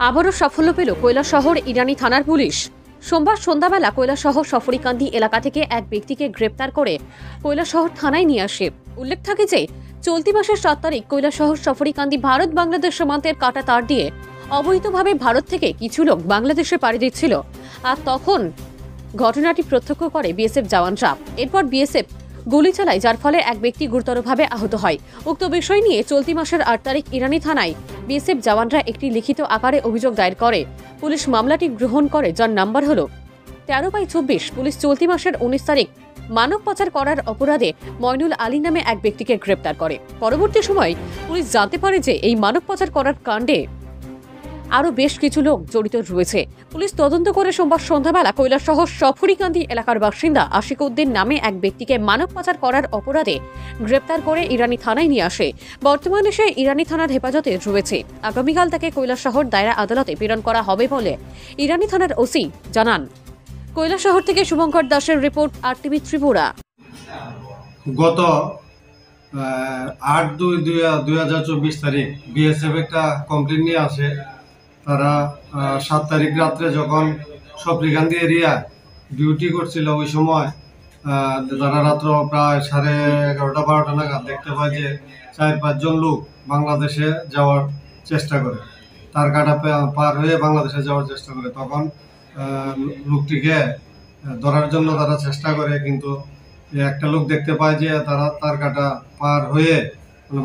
আবারও সাফল্য পেল কৈলাসহর ইরানি থানার পুলিশ। সোমবার সন্ধ্যাবেলা কৈলাসহর সফরিকান্দি এলাকা থেকে এক ব্যক্তিকে গ্রেপ্তার করে কৈলাসহর থানায় নিয়ে আসে। উল্লেখ থাকে যে চলতি মাসের 7 তারিখ কৈলাসহর সফরিকান্দি ভারত বাংলাদেশ সীমান্তের কাটা তার দিয়ে অবৈধভাবে ভারত থেকে কিছু লোক বাংলাদেশে পাড়ি দিচ্ছিল, আর তখন ঘটনাটি প্রত্যক্ষ করে বিএসএফ জওয়ানরা। এরপর বিএসএফ গুলি চালায়, যার ফলে এক ব্যক্তি গুরুতরভাবে আহত হয়। উক্ত বিষয় নিয়ে চলতি মাসের 8 তারিখ ইরানি থানায় বিএসএফ জওয়ানরা একটি লিখিত আকারে অভিযোগ দায়ের করে। পুলিশ মামলাটি গ্রহণ করে, যার নাম্বার হল 13/24। পুলিশ চলতি মাসের 19 তারিখ মানব পাচার করার অপরাধে মইনুল আলী নামে এক ব্যক্তিকে গ্রেপ্তার করে। পরবর্তী সময় পুলিশ জানতে পারে যে এই মানব পাচার করার কাণ্ডে আরও বেশ কিছু লোক জড়িত রয়েছে। পুলিশ তদন্ত করে সোমবার সন্ধ্যাবেলা কৈলাসহর সফরিকান্দি এলাকার বাসিন্দা আশিক উদ্দিন নামে এক ব্যক্তিকে মানব পাচার করার অপরাধে গ্রেপ্তার করে ইরানি থানায় নিয়ে আসে। বর্তমানে সে ইরানি থানার হেফাজতে রয়েছে। আগামীকাল তাকে কৈলাসহর দায়রা আদালতে প্রেরণ করা হবে বলে ইরানি থানার ওসি জানান। কৈলাসহর থেকে শুভঙ্কর দাসের রিপোর্ট, RTV ত্রিপুরা। গত 8/2/2024 তারিখ বিএসএফ একটা কমপ্লেন নিয়ে আসে। তারা 7 তারিখ রাত্রে যখন সফরিকান্দি এরিয়া ডিউটি করছিল, ওই সময় তারা রাত্র প্রায় 11:30-12টা নাগাদ দেখতে পায় যে 4-5 জন লোক বাংলাদেশে যাওয়ার চেষ্টা করে, তার কাটা পার হয়ে বাংলাদেশে যাওয়ার চেষ্টা করে। তখন লোকটিকে ধরার জন্য তারা চেষ্টা করে, কিন্তু একটা লোক দেখতে পায় যে তারা তার কাটা পার হয়ে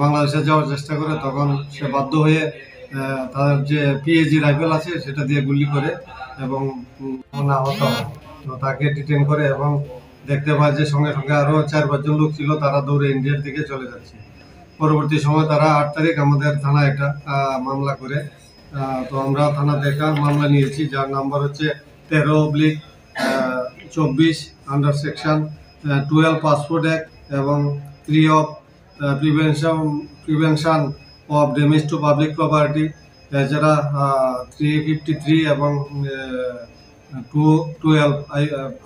বাংলাদেশে যাওয়ার চেষ্টা করে। তখন সে বাধ্য হয়ে তার যে পিএজি রাইফেল আছে সেটা দিয়ে গুলি করে এবং আহত হয়। তো তাকে ডিটেন করে এবং দেখতে পায় যে সঙ্গে সঙ্গে আরও 4-5 জন লোক ছিল, তারা দৌড়ে ইন্ডিয়ার দিকে চলে যাচ্ছে। পরবর্তী সময় তারা 8 তারিখ আমাদের থানায় একটা মামলা করে। তো আমরা থানাতে একটা মামলা নিয়েছি, যার নাম্বার হচ্ছে 13/24 আন্ডার সেকশন 12 পাসপোর্ট অ্যাক্ট এবং 3 of prevention of damage to public property. এছাড়া 353 এবং 212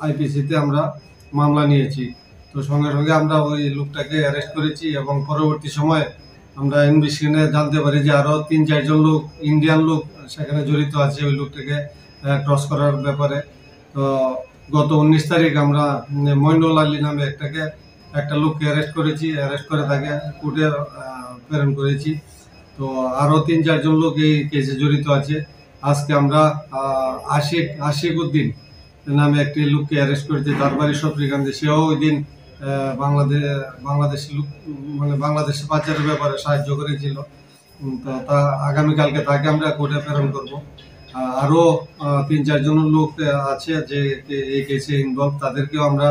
আইপিসিতে আমরা মামলা নিয়েছি। তো সঙ্গে সঙ্গে আমরা ওই লোকটাকে অ্যারেস্ট করেছি এবং পরবর্তী সময়ে আমরা ইনভেস্টিগেশনে জানতে পারি যে আরও 3-4 জন লোক, ইন্ডিয়ান লোক সেখানে জড়িত আছে ওই লোকটাকে ক্রস করার ব্যাপারে। তো গত 19 তারিখ আমরা মইনুল আলী নামে একটা লোককে অ্যারেস্ট করেছি। অ্যারেস্ট করে তাকে কোর্টে প্রেরণ করেছি। তো আরও 3-4 জন লোক এই কেসে জড়িত আছে। আজকে আমরা আশিক উদ্দিন নামে একটি লোককে অ্যারেস্ট করেছি, তার বাড়ি সফরিকান্দি। সেও ওই দিন বাংলাদেশি লোক, মানে বাংলাদেশে পাচারের ব্যাপারে সাহায্য করেছিল। তো আগামীকালকে তাকে আমরা কোর্টে প্রেরণ করব। আরও 3-4 জন লোক আছে যে এই কেসে ইনভলভ, তাদেরকেও আমরা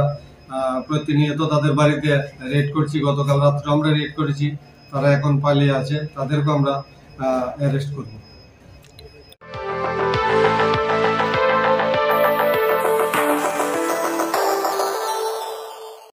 প্রতিনিয়ত তাদের বাড়িতে রেড করছি। গতকাল রাত্রে আমরা রেড করেছি, তারা এখন পালিয়ে আছে, তাদেরকেও আমরা অ্যারেস্ট করব।